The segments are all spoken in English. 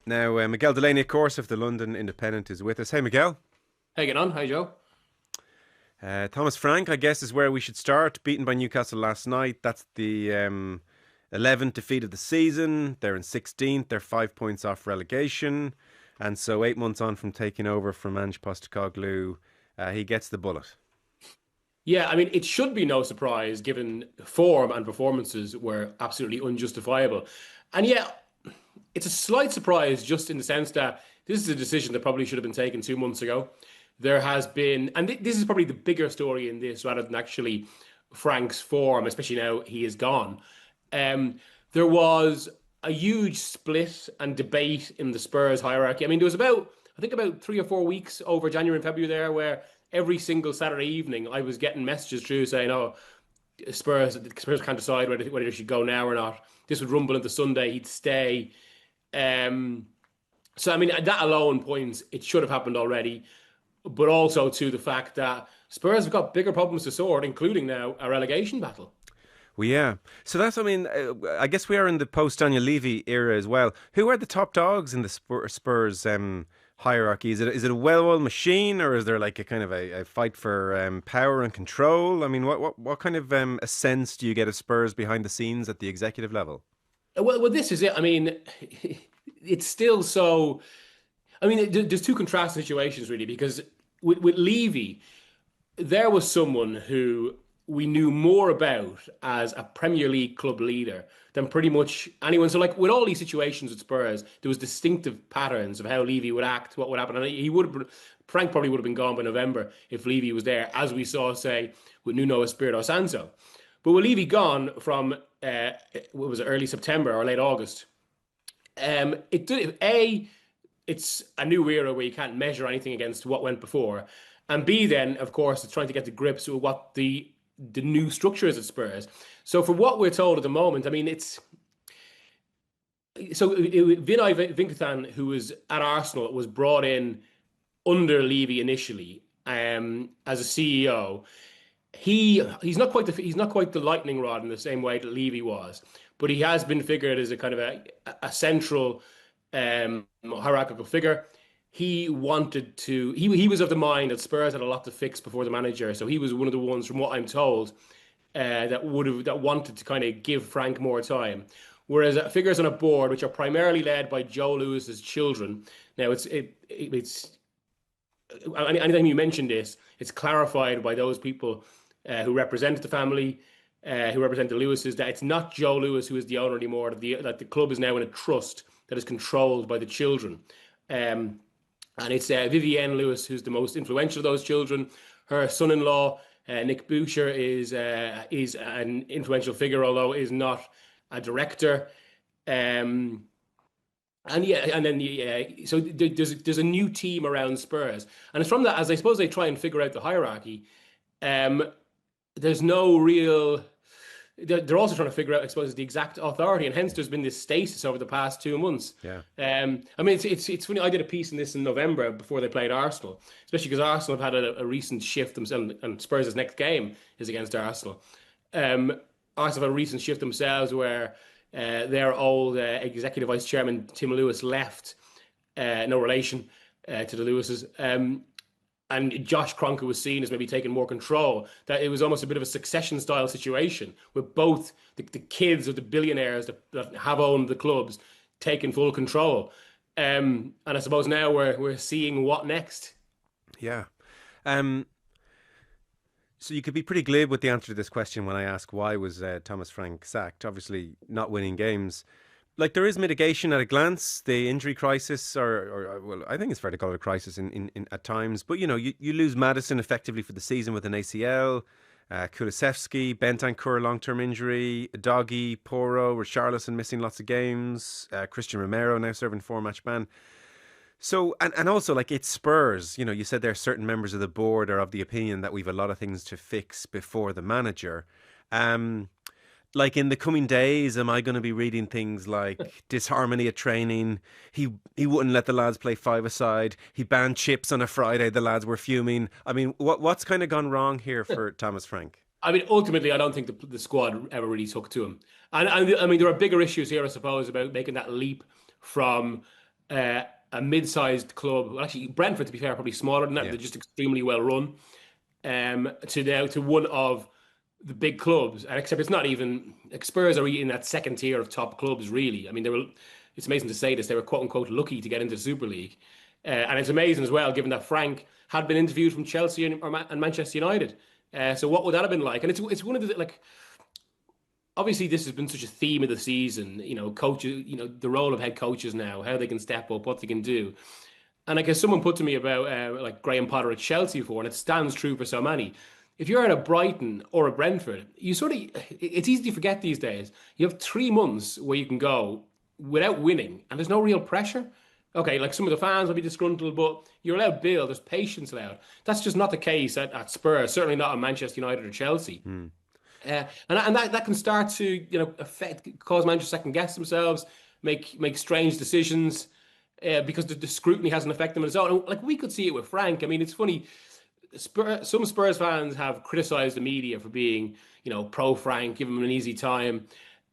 Now, Miguel Delaney, of course, of the London Independent is with us. Hey, Miguel. Hey, get on. Hi, Joe. Thomas Frank, I guess, is where we should start. Beaten by Newcastle last night. That's the 11th defeat of the season. They're in 16th. They're 5 points off relegation. And so 8 months on from taking over from Ange Postecoglou, he gets the bullet. Yeah, I mean, it should be no surprise given form and performances were absolutely unjustifiable. And yet, it's a slight surprise just in the sense that this is a decision that probably should have been taken 2 months ago. There has been, and this is probably the bigger story in this rather than actually Frank's form, especially now he is gone. There was a huge split and debate in the Spurs hierarchy. I mean, there was I think about 3 or 4 weeks over January and February there where every single Saturday evening I was getting messages through saying, oh, Spurs can't decide whether they should go now or not. This would rumble into Sunday, he'd stay. So, I mean, that alone points, it should have happened already, but also to the fact that Spurs have got bigger problems to sort, including now a relegation battle. Well, yeah. So that's, I mean, I guess we are in the post-Daniel Levy era as well. Who are the top dogs in the Spurs hierarchy? Is it a well-oiled machine, or is there like a kind of a fight for power and control? I mean, what kind of a sense do you get of Spurs behind the scenes at the executive level? Well, this is it. I mean, it's still so. I mean, there's two contrasting situations really, because with Levy, there was someone who we knew more about as a Premier League club leader than pretty much anyone. So, like with all these situations with Spurs, there was distinctive patterns of how Levy would act, what would happen, and he would have. Frank probably would have been gone by November if Levy was there, as we saw, say, with Nuno Espirito Santo. But with Levy gone from what was it, early September or late August, it did it's a new era where you can't measure anything against what went before. And B, then, of course, it's trying to get to grips with what the new structure is at Spurs. So for what we're told at the moment, I mean, Vinay Vinkathan, who was at Arsenal, was brought in under Levy initially as a CEO. He's not quite the lightning rod in the same way that Levy was, but he has been figured as a kind of a central hierarchical figure. He was of the mind that Spurs had a lot to fix before the manager, so he was one of the ones, from what I'm told, that wanted to kind of give Frank more time. Whereas figures on a board which are primarily led by Joe Lewis's children. Now it's anytime you mention this, it's clarified by those people who represent the family, who represent the Lewises, that it's not Joe Lewis who is the owner anymore. That the club is now in a trust that is controlled by the children. And it's Vivienne Lewis who's the most influential of those children. Her son-in-law, Nick Boucher, is an influential figure, although is not a director. And yeah, and then so there's a new team around Spurs, and it's from that, as I suppose they try and figure out the hierarchy. Um, there's no real. They're also trying to figure out, I suppose, the exact authority, and hence there's been this stasis over the past 2 months. Yeah. I mean, it's funny. I did a piece in this in November before they played Arsenal, especially because Arsenal have had a recent shift themselves, and Spurs' next game is against Arsenal. Arsenal have a recent shift themselves where their old executive vice chairman Tim Lewis left, no relation to the Lewises. And Josh Kroenke was seen as maybe taking more control. That it was almost a bit of a succession style situation with both the kids of the billionaires that have owned the clubs taking full control. And I suppose now we're seeing what next. Yeah. Um, so you could be pretty glib with the answer to this question when I ask why was Thomas Frank sacked? Obviously, not winning games. Like there is mitigation at a glance. The injury crisis, or well, I think it's fair to call it a crisis in at times. But you lose Madison effectively for the season with an ACL. Kulusevski, Bentancur long-term injury, Doggy, Poro, Richarlison missing lots of games. Christian Romero now serving 4-match ban. So, and also, like, it's Spurs. You said there are certain members of the board are of the opinion that we've a lot of things to fix before the manager. Like, in the coming days, am I going to be reading things like disharmony at training? He wouldn't let the lads play five-a-side. He banned chips on a Friday. The lads were fuming. I mean, what's kind of gone wrong here for Thomas Frank? I mean, ultimately, I don't think the squad ever really took to him. And I mean, there are bigger issues here, I suppose, about making that leap from a mid-sized club. Well, actually, Brentford, to be fair, are probably smaller than that. Yeah. They're just extremely well run. To now to one of the big clubs, and except it's not even like Spurs are in that second tier of top clubs, really. I mean, they were. It's amazing to say this. They were quote unquote lucky to get into the Super League, and it's amazing as well, given that Frank had been interviewed from Chelsea and Manchester United. So what would that have been like? And it's one of the like obviously this has been such a theme of the season. Coaches, the role of head coaches now, how they can step up, what they can do. And I guess someone put to me about like Graham Potter at Chelsea before, and it stands true for so many. If you're at a Brighton or a Brentford, it's easy to forget these days. You have 3 months where you can go without winning, and there's no real pressure. Okay, like some of the fans will be disgruntled, but you're allowed build. There's patience allowed. That's just not the case at Spurs. Certainly not at Manchester United or Chelsea. And that can start to cause managers to second guess themselves, make strange decisions because the scrutiny hasn't affected them on its own. Like we could see it with Frank. I mean, it's funny. Some Spurs fans have criticised the media for being, pro Frank, giving him an easy time.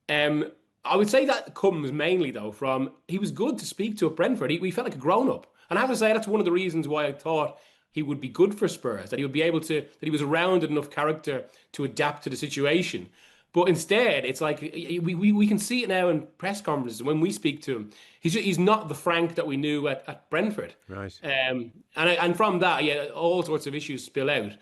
I would say that comes mainly though from he was good to speak to at Brentford. We felt like a grown up, and I have to say that's one of the reasons why I thought he would be good for Spurs. That he would be able to, that he was a rounded enough character to adapt to the situation. But instead, it's like we can see it now in press conferences when we speak to him. He's not the Frank that we knew at Brentford. Right. And from that, yeah, all sorts of issues spill out.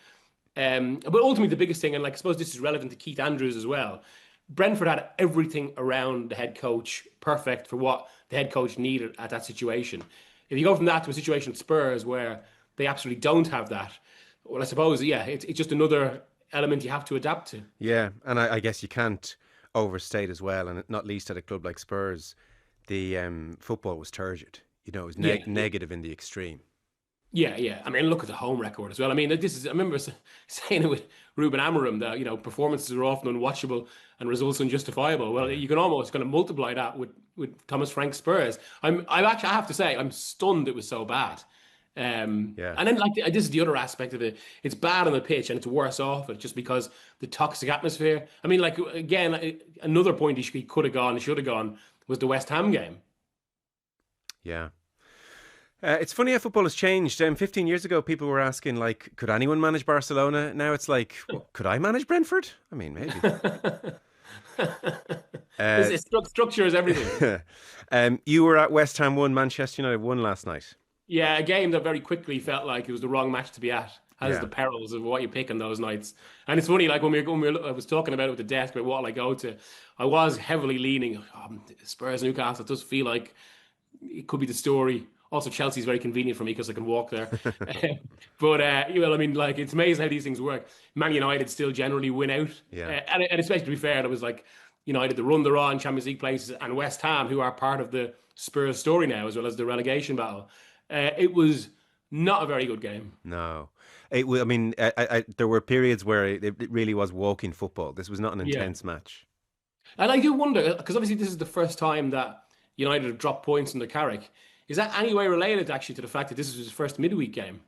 But ultimately, the biggest thing, and like I suppose this is relevant to Keith Andrews as well. Brentford had everything around the head coach perfect for what the head coach needed at that situation. If you go from that to a situation at Spurs where they absolutely don't have that, well, I suppose, yeah, it's just another element you have to adapt to. Yeah, and I guess you can't overstate as well, and not least at a club like Spurs, the football was turgid. It was negative in the extreme. Yeah. I mean, look at the home record as well. I mean, I remember saying it with Ruben Amorim that, performances are often unwatchable and results unjustifiable. Well, you can almost kind of multiply that with Thomas Frank's Spurs. I have to say, I'm stunned it was so bad. And then this is the other aspect of it. It's bad on the pitch and it's worse off it just because the toxic atmosphere. I mean, like, again, another point he could have gone, should have gone was the West Ham game. Yeah. It's funny how football has changed. 15 years ago, people were asking, like, could anyone manage Barcelona? Now it's like, well, could I manage Brentford? I mean, maybe. Structure is everything. You were at West Ham 1, Manchester United 1 last night. Yeah, a game that very quickly felt like it was the wrong match to be at. Has the perils of what you pick on those nights. And it's funny, like when I was talking about it with the desk about what I go to, I was heavily leaning, Spurs Newcastle. It does feel like it could be the story. Also, Chelsea's very convenient for me because I can walk there. But, I mean, like, it's amazing how these things work. Man United still generally win out. Yeah. And especially to be fair, it was like United, the run they're on, Champions League places, and West Ham, who are part of the Spurs story now, as well as the relegation battle. It was not a very good game. No. I mean, there were periods where it really was walking football. This was not an intense match. And I do wonder, because obviously this is the first time that United have dropped points under Carrick. Is that any way related actually to the fact that this was his first midweek game?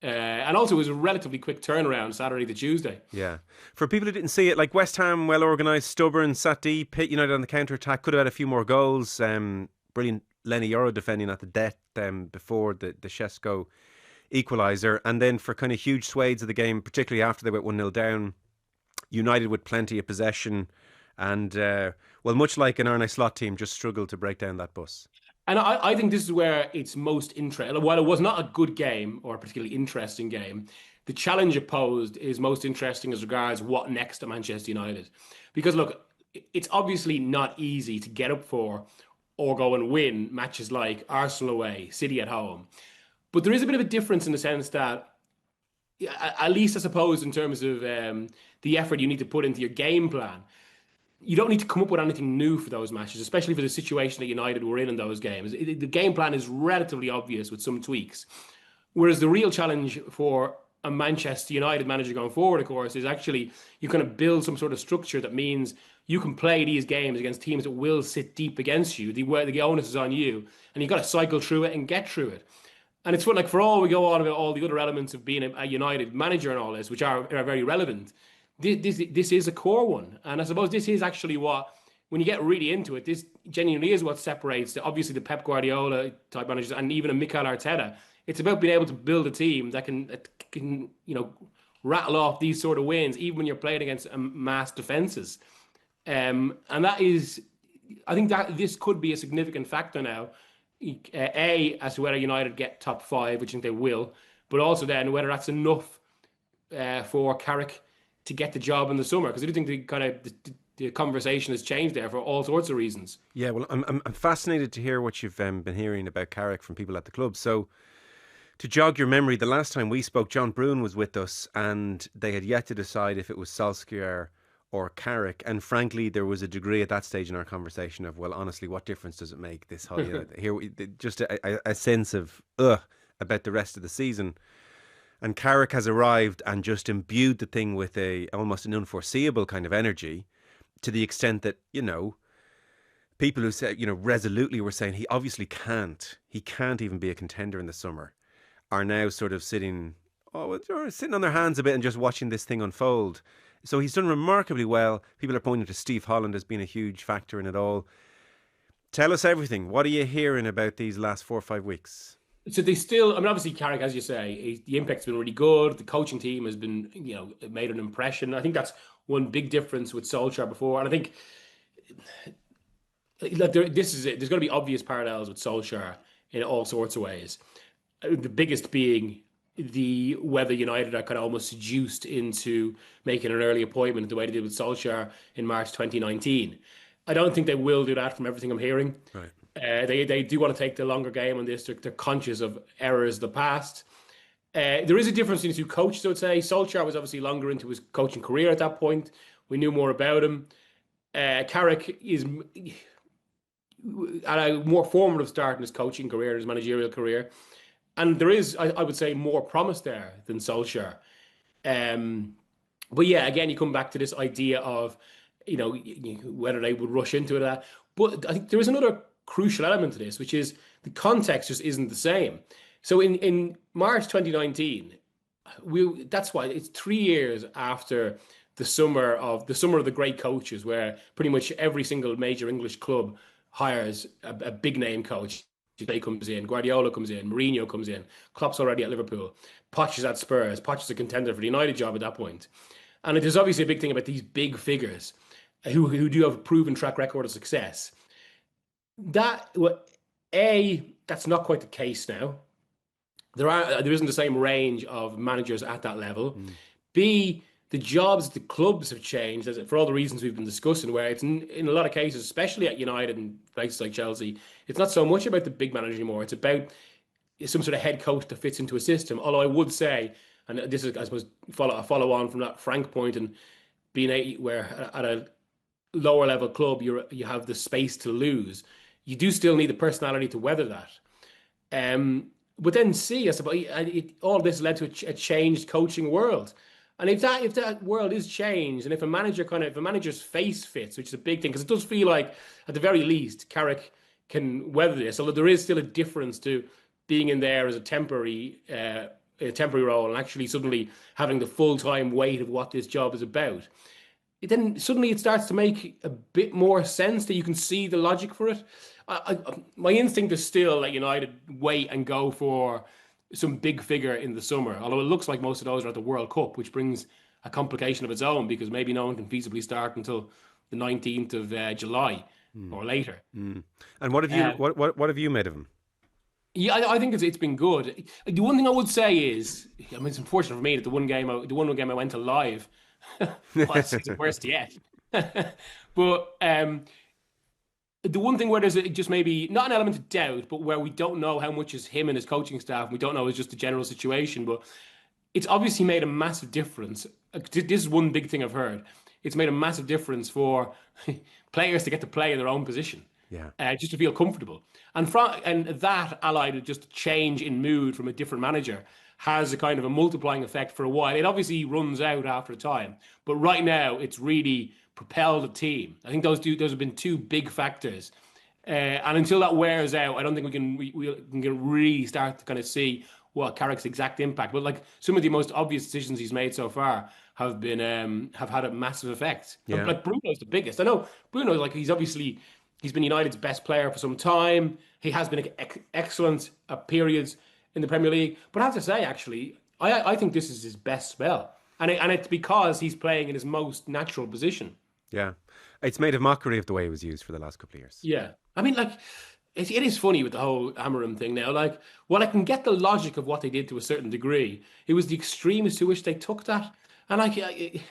And also it was a relatively quick turnaround, Saturday to Tuesday. Yeah. For people who didn't see it, like West Ham, well organised, stubborn, sat deep, hit United on the counter-attack, could have had a few more goals. Brilliant Lenny Yoro defending at the death before the Shesko equaliser. And then for kind of huge swathes of the game, particularly after they went 1-0 down, United with plenty of possession and, much like an Arne Slot team, just struggled to break down that bus. And I think this is where it's most interesting. While it was not a good game or a particularly interesting game, the challenge it posed is most interesting as regards what next at Manchester United. Because look, it's obviously not easy to get up for or go and win matches like Arsenal away, City at home. But there is a bit of a difference in the sense that, at least I suppose in terms of the effort you need to put into your game plan, you don't need to come up with anything new for those matches, especially for the situation that United were in those games. The game plan is relatively obvious with some tweaks. Whereas the real challenge for a Manchester United manager going forward, of course, is actually you kind of build some sort of structure that means you can play these games against teams that will sit deep against you. The onus is on you, and you've got to cycle through it and get through it. And it's fun, like for all we go on about all the other elements of being a United manager and all this, which are very relevant, this is a core one. And I suppose this is actually what, when you get really into it, genuinely is what separates obviously the Pep Guardiola type managers and even a Mikel Arteta. It's about being able to build a team that can rattle off these sort of wins, even when you're playing against mass defenses. And that is, I think that this could be a significant factor now. As to whether United get top five, which I think they will, but also then whether that's enough for Carrick to get the job in the summer. Because I do think the conversation has changed there for all sorts of reasons. Yeah, well, I'm fascinated to hear what you've been hearing about Carrick from people at the club. So, to jog your memory, the last time we spoke, John Brewin was with us, and they had yet to decide if it was Solskjaer or Carrick. And frankly, there was a degree at that stage in our conversation of, well, honestly, what difference does it make? This whole just a sense of about the rest of the season. And Carrick has arrived and just imbued the thing with almost an unforeseeable kind of energy, to the extent that, people who said, resolutely were saying he obviously can't even be a contender in the summer, are now sort of sitting on their hands a bit and just watching this thing unfold. So he's done remarkably well. People are pointing to Steve Holland as being a huge factor in it all. Tell us everything. What are you hearing about these last 4 or 5 weeks? So they still, obviously Carrick, as you say, the impact's been really good. The coaching team has been, made an impression. I think that's one big difference with Solskjaer before. And I think this is it. There's going to be obvious parallels with Solskjaer in all sorts of ways. The biggest being whether United are kind of almost seduced into making an early appointment the way they did with Solskjaer in March 2019. I don't think they will do that from everything I'm hearing. Right. They do want to take the longer game on this. They're conscious of errors of the past. There is a difference between two coaches, I would say. Solskjaer was obviously longer into his coaching career at that point. We knew more about him. Carrick is at a more formative start in his coaching career, his managerial career. And there is, I would say, more promise there than Solskjaer. But yeah, again, you come back to this idea of, whether they would rush into it. But I think there is another crucial element to this, which is the context just isn't the same. So in March 2019, that's why it's 3 years after the summer of the great coaches, where pretty much every single major English club hires a big name coach. They comes in, Guardiola comes in, Mourinho comes in, Klopp's already at Liverpool, Poch is at Spurs, Poch is a contender for the United job at that point. And it is obviously a big thing about these big figures who do have a proven track record of success. That's not quite the case now. There isn't the same range of managers at that level. B, the jobs, the clubs have changed for all the reasons we've been discussing, where it's in a lot of cases, especially at United and places like Chelsea, it's not so much about the big manager anymore. It's about some sort of head coach that fits into a system. Although I would say, and this is, I suppose, a follow on from that Frank point, and being where at a lower level club you have the space to lose, you do still need the personality to weather that. But then C, I suppose, all this led to a changed coaching world. And if that world is changed, and if a manager's face fits, which is a big thing, because it does feel like, at the very least, Carrick can weather this. Although there is still a difference to being in there as a temporary role and actually suddenly having the full-time weight of what this job is about. Then suddenly it starts to make a bit more sense that you can see the logic for it. My instinct is still that United wait and go for some big figure in the summer, although it looks like most of those are at the World Cup, which brings a complication of its own, because maybe no one can feasibly start until the 19th of July or later. And what have you made of him? Yeah, I think it's been good. The one thing I would say is, it's unfortunate for me that the one game I went to live was the worst yet. But the one thing where there's just maybe not an element of doubt, but where we don't know how much is him and his coaching staff, and we don't know is just the general situation, but it's obviously made a massive difference. This is one big thing I've heard. It's made a massive difference for players to get to play in their own position. Yeah. Just to feel comfortable. And that, allied with just a change in mood from a different manager, has a kind of a multiplying effect for a while. It obviously runs out after a time, but right now it's really propelled the team. I think those have been two big factors. And until that wears out, I don't think we can really start to kind of see what Carrick's exact impact. But like some of the most obvious decisions he's made so far have had a massive effect. Yeah. Like Bruno's the biggest. I know Bruno, like he's obviously He's been United's best player for some time. He has been excellent at periods in the Premier League. But I have to say, actually, I think this is his best spell. And it's because he's playing in his most natural position. Yeah. It's made a mockery of the way it was used for the last couple of years. Yeah. I mean, like, it is funny with the whole Amorim thing now. Like, well, I can get the logic of what they did to a certain degree. It was the extremes to which they took that. And like, it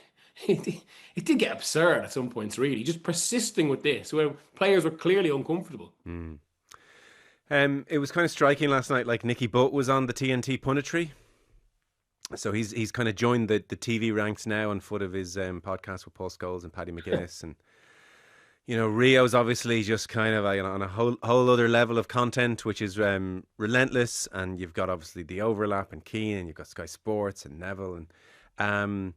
did get absurd at some points, really, just persisting with this, where players were clearly uncomfortable. It was kind of striking last night, like Nicky Butt was on the TNT punditry. So he's kind of joined the TV ranks now on foot of his podcast with Paul Scholes and Paddy McGuinness. And, Rio's obviously just kind of on a whole other level of content, which is relentless. And you've got obviously the overlap and Keane, and you've got Sky Sports and Neville. And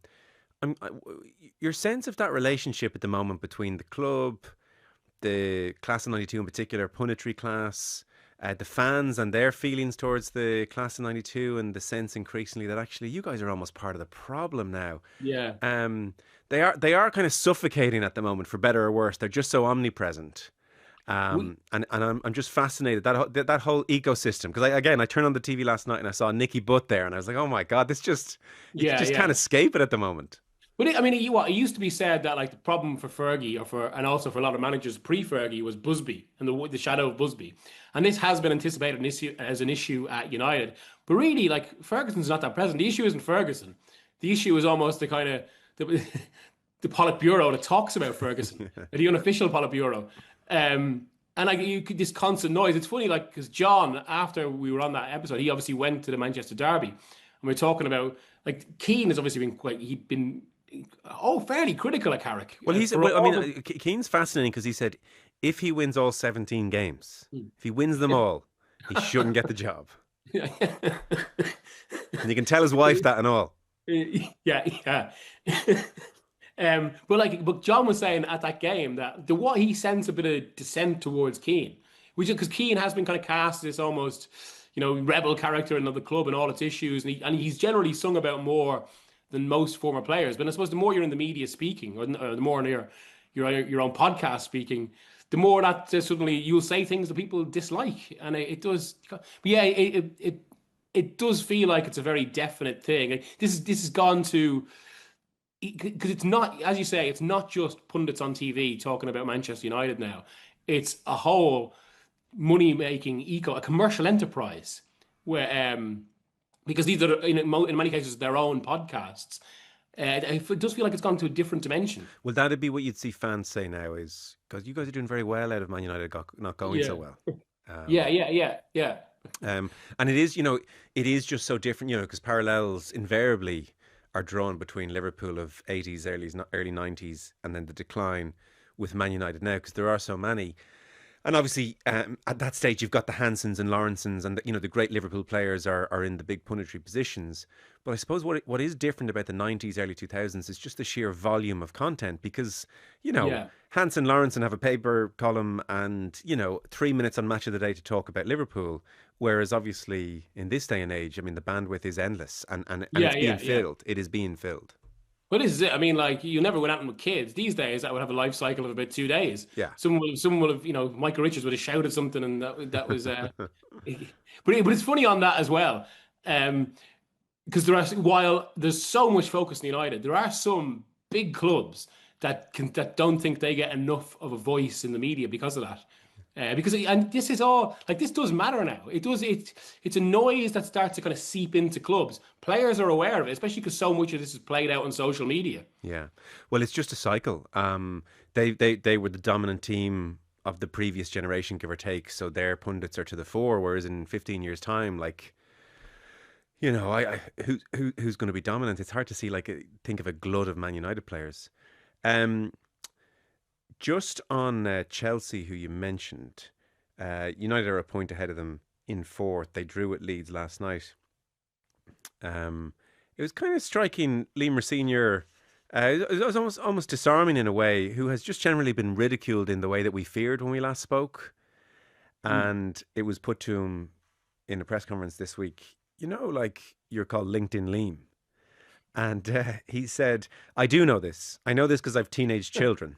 your sense of that relationship at the moment between the club, the class of 92 in particular, punditry class, the fans and their feelings towards the class of 92, and the sense increasingly that actually you guys are almost part of the problem now. Yeah. They are kind of suffocating at the moment, for better or worse. They're just so omnipresent. And I'm just fascinated that whole ecosystem, because I turned on the TV last night and I saw Nicky Butt there and I was like, oh my God, you just can't escape it at the moment. But it used to be said that like the problem for Fergie and also for a lot of managers pre-Fergie was Busby and the shadow of Busby, and this has been anticipated as an issue at United. But really, like, Ferguson's not that present. The issue isn't Ferguson. The issue is almost the kind of the Politburo that talks about Ferguson, the unofficial Politburo. And like this constant noise. It's funny, like, because John, after we were on that episode, he obviously went to the Manchester Derby, and we're talking about, like, Keane has obviously been fairly critical of Carrick. Well, Keane's fascinating because he said if he wins all 17 games, if he wins them all, he shouldn't get the job. And you can tell his wife that and all. Yeah. But John was saying at that game that what he sensed a bit of dissent towards Keane, which is because Keane has been kind of cast as this almost, rebel character in the club and all its issues, and he's generally sung about more than most former players. But I suppose the more you're in the media speaking, or the more near your own podcast speaking, the more that suddenly you'll say things that people dislike, and it does. But yeah, it does feel like it's a very definite thing. This has gone to, because it's not, as you say, it's not just pundits on TV talking about Manchester United now. It's a whole money-making a commercial enterprise where, because these are in many cases their own podcasts. It does feel like it's gone to a different dimension. Well, that'd be what you'd see fans say now, is because you guys are doing very well out of Man United not going so well. Yeah. And it is just so different, because parallels invariably are drawn between Liverpool of 80s, early 90s, and then the decline with Man United now, because there are so many. And obviously, at that stage, you've got the Hansons and Lawrensons, and the great Liverpool players are in the big punditry positions. But I suppose what is different about the 90s, early 2000s is just the sheer volume of content, because, Hanson, Lawrenson have a paper column and, 3 minutes on Match of the Day to talk about Liverpool. Whereas obviously in this day and age, the bandwidth is endless and it's being filled. It is being filled. Well, this is it. I mean, like, you never went out with kids. These days, that would have a life cycle of about 2 days. Yeah. Someone will have, Michael Richards would have shouted something, and that was. But it's funny on that as well, because while there's so much focus in United, there are some big clubs that don't think they get enough of a voice in the media because of that. And this is all, like, this does matter now. It's a noise that starts to kind of seep into clubs. Players are aware of it, especially because so much of this is played out on social media. Yeah, well, it's just a cycle. They were the dominant team of the previous generation, give or take. So their pundits are to the fore. Whereas in 15 years' time, like, who's going to be dominant? It's hard to see. Think of a glut of Man United players. Just on Chelsea, who you mentioned, United are a point ahead of them in fourth. They drew at Leeds last night. It was kind of striking. Lemur Senior, it was almost disarming in a way, who has just generally been ridiculed in the way that we feared when we last spoke. And it was put to him in a press conference this week, you're called LinkedIn Liam. And he said, I do know this. I know this because I've teenage children.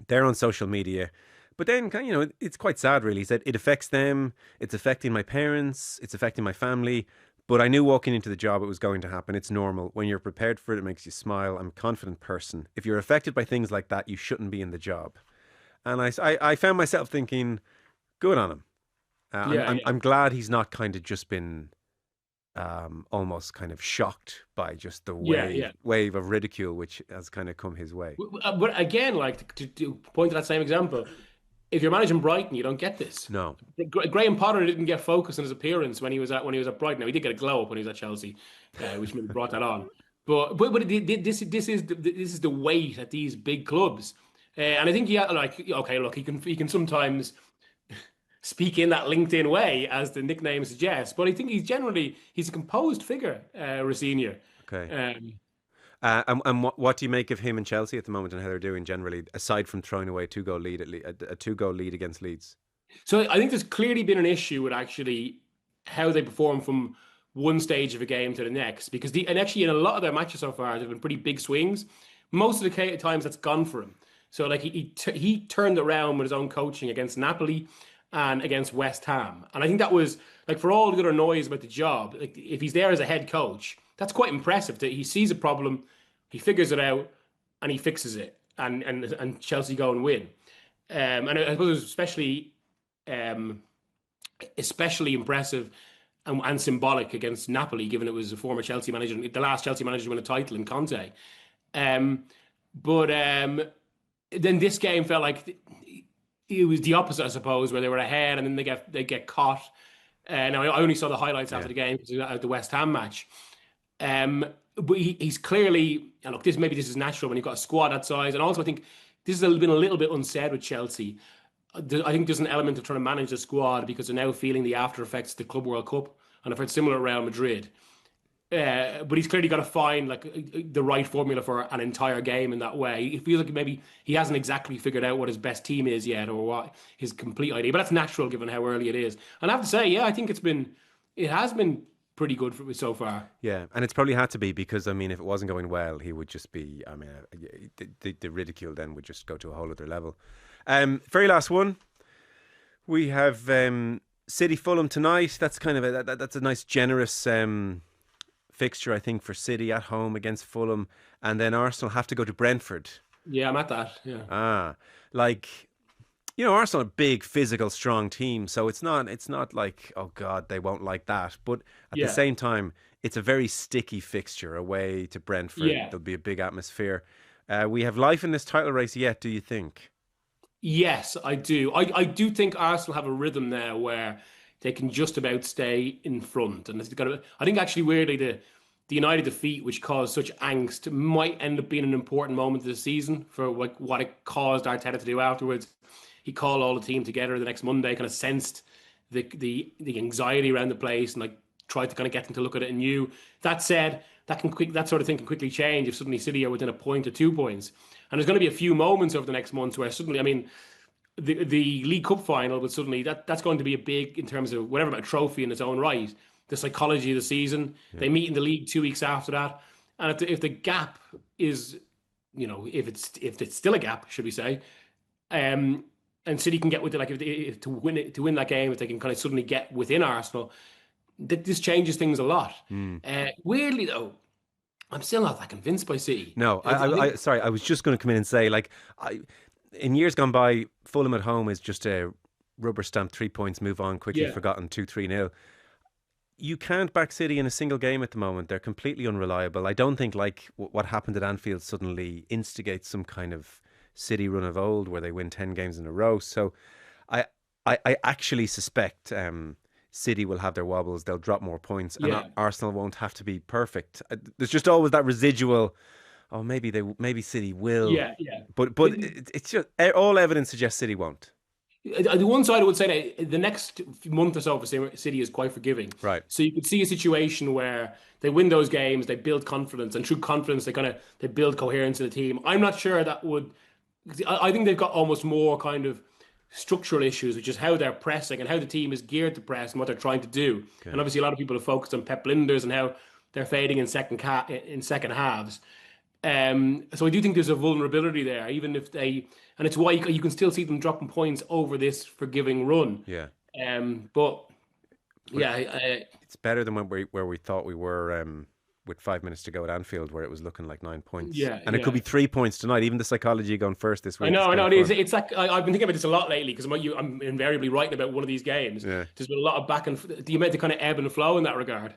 They're on social media, But then, it's quite sad, really. He said it affects them. It's affecting my parents. It's affecting my family. But I knew walking into the job it was going to happen. It's normal. When you're prepared for it, it makes you smile. I'm a confident person. If you're affected by things like that, you shouldn't be in the job. And I found myself thinking, good on him. Yeah, yeah, I'm glad he's not kind of just been almost kind of shocked by just the yeah, yeah. wave of ridicule which has kind of come his way. But again, like to point to that same example, if you're managing Brighton, you don't get this. No. Graham Potter didn't get focused on his appearance when he was at Brighton. Now he did get a glow up when he was at Chelsea, which maybe brought that on. This is the weight at these big clubs, and I think okay, look, he can sometimes speak in that LinkedIn way, as the nickname suggests. But I think he's a composed figure, Rosenior. Okay. Um, And what do you make of him and Chelsea at the moment and how they're doing generally, aside from throwing away a 2 goal lead against Leeds? so I think there's clearly been an issue with actually how they perform from one stage of a game to the next, because and actually in a lot of their matches so far, there've been pretty big swings. Most of the times that's gone for him. So like he turned around with his own coaching against Napoli and against West Ham. And I think that was like, for all the other noise about the job, like if he's there as a head coach, that's quite impressive that he sees a problem, he figures it out, and he fixes it, and Chelsea go and win. And I suppose it was um, especially impressive and symbolic against Napoli, given it was a former Chelsea manager, the last Chelsea manager to win a title in Conte. But then this game felt like it was the opposite, I suppose, where they were ahead and then they get caught. Now I only saw the highlights after the game, the West Ham match. But he's clearly, and look, this is natural when you've got a squad that size, and also I think this has been a little bit unsaid with Chelsea. I think there's an element of trying to manage the squad because they're now feeling the after effects of the Club World Cup, and I've heard similar around Madrid. But he's clearly got to find like the right formula for an entire game in that way. It feels like maybe he hasn't exactly figured out what his best team is yet, or what his complete idea. But that's natural given how early it is. And I have to say, yeah, I think it has been pretty good for so far. Yeah, and it's probably had to be because, I mean, if it wasn't going well, he would just be, I mean, the ridicule then would just go to a whole other level. Very last one. We have City Fulham tonight. That's kind of that's a nice generous fixture, I think, for City at home against Fulham. And then Arsenal have to go to Brentford. Yeah, I'm at that. Yeah. Arsenal are a big, physical, strong team, so it's not like, oh God, they won't like that. But at the same time, it's a very sticky fixture away to Brentford. Yeah. There'll be a big atmosphere. We have life in this title race yet, do you think? Yes, I do. I do think Arsenal have a rhythm now where they can just about stay in front, and I think actually weirdly the United defeat, which caused such angst, might end up being an important moment of the season for what it caused Arteta to do afterwards. He called all the team together the next Monday, kind of sensed the anxiety around the place, and like tried to kind of get them to look at it anew. That said, that sort of thing can quickly change if suddenly City are within a point or 2 points. And there's going to be a few moments over the next months where suddenly, I mean, the League Cup final, but suddenly that's going to be a big, in terms of whatever about a trophy in its own right, the psychology of the season. Yeah. They meet in the league 2 weeks after that, and if the gap is, if it's still a gap, should we say, and City can get with it, to win that game, if they can kind of suddenly get within Arsenal, this changes things a lot. Weirdly though, I'm still not that convinced by City. No, sorry, I was just going to come in and say, in years gone by, Fulham at home is just a rubber stamp, 3 points, move on, quickly forgotten, 2-3-0. You can't back City in a single game at the moment. They're completely unreliable. I don't think what happened at Anfield suddenly instigates some kind of City run of old where they win 10 games in a row. So I actually suspect City will have their wobbles. They'll drop more points, and Arsenal won't have to be perfect. There's just always that residual, oh, maybe City will. Yeah. But it's just, all evidence suggests City won't. The one side I would say that the next month or so for City is quite forgiving. Right. So you could see a situation where they win those games, they build confidence, and through confidence they build coherence in the team. I'm not sure that would. I think they've got almost more kind of structural issues, which is how they're pressing and how the team is geared to press and what they're trying to do. Okay. And obviously, a lot of people have focused on Pep Linders and how they're fading in second halves. So I do think there's a vulnerability there, even if they, and it's why you can still see them dropping points over this forgiving run. Yeah. But But yeah, it's better than where we thought we were with 5 minutes to go at Anfield, where it was looking like 9 points, yeah, and it could yeah. be 3 points tonight. Even the psychology going first this week is I kind know. of It is. fun. It's like I've been thinking about this a lot lately because I'm invariably writing about one of these games. Yeah. There's been a lot of back and the amount of kind of ebb and flow in that regard.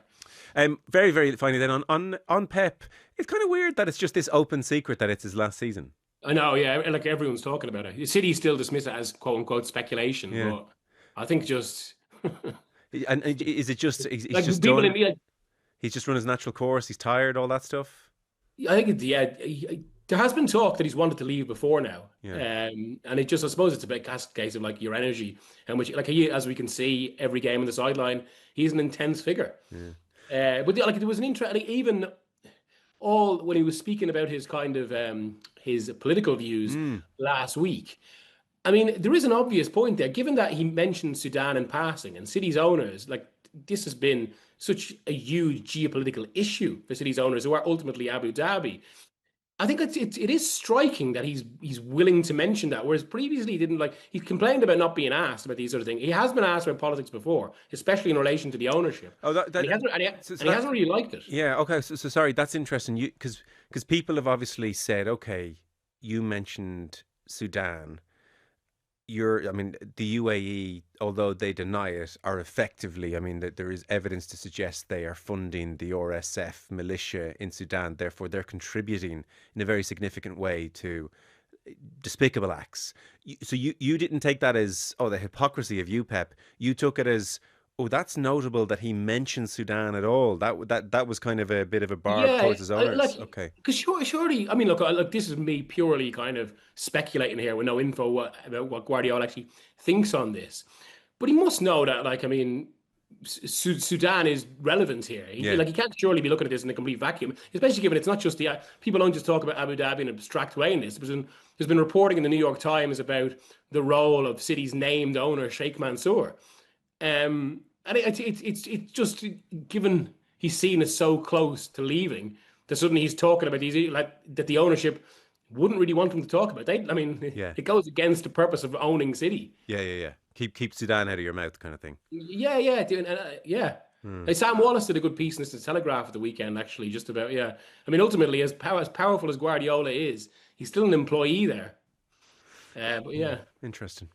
Very, very finally then on Pep, it's kind of weird that it's just this open secret that it's his last season. I know, yeah, like everyone's talking about it. City still dismiss it as quote unquote speculation, Yeah. but I think just And is it just he's like just people in done? me, like, He's just run his natural course. He's tired, all that stuff. I think yeah, there has been talk that he's wanted to leave before now, Yeah. and it just I suppose it's a big case of like your energy, how much like he, as we can see every game on the sideline, he's an intense figure. Yeah. But like there was an interest, like, even all when he was speaking about his kind of his political views last week. I mean, there is an obvious point there, given that he mentioned Sudan in passing and City's owners, like this has been such a huge geopolitical issue for City's owners who are ultimately Abu Dhabi. I think it is striking that he's willing to mention that, whereas previously he didn't like he complained about not being asked about these sort of things. He has been asked about politics before, especially in relation to the ownership, Oh, and he hasn't really liked it. Yeah. Okay. So sorry, that's interesting. You because people have obviously said, okay, you mentioned Sudan. I mean, the UAE, although they deny it, are effectively, I mean, that there is evidence to suggest they are funding the RSF militia in Sudan. Therefore, they're contributing in a very significant way to despicable acts. So you didn't take that as, oh, the hypocrisy of you, Pep. You took it as, oh, that's notable that he mentioned Sudan at all. That was kind of a bit of a barb Yeah, towards his owners. like Okay. because surely, I mean, look, this is me purely kind of speculating here with no info about what Guardiola actually thinks on this. But he must know that, like, I mean, Sudan is relevant here. Yeah. Like, he can't surely be looking at this in a complete vacuum, especially given it's not just the people don't just talk about Abu Dhabi in an abstract way in this. There's been reporting in the New York Times about the role of City's named owner Sheikh Mansour. And it's just given he's seen as so close to leaving that suddenly he's talking about these like that the ownership wouldn't really want him to talk about. I mean, Yeah. it goes against the purpose of owning City. Yeah. Keep Sudan out of your mouth, kind of thing. Yeah, dude, yeah. Like Sam Wallace did a good piece in the Telegraph at the weekend, actually, just about I mean, ultimately, as powerful as Guardiola is, he's still an employee there. But yeah. Interesting.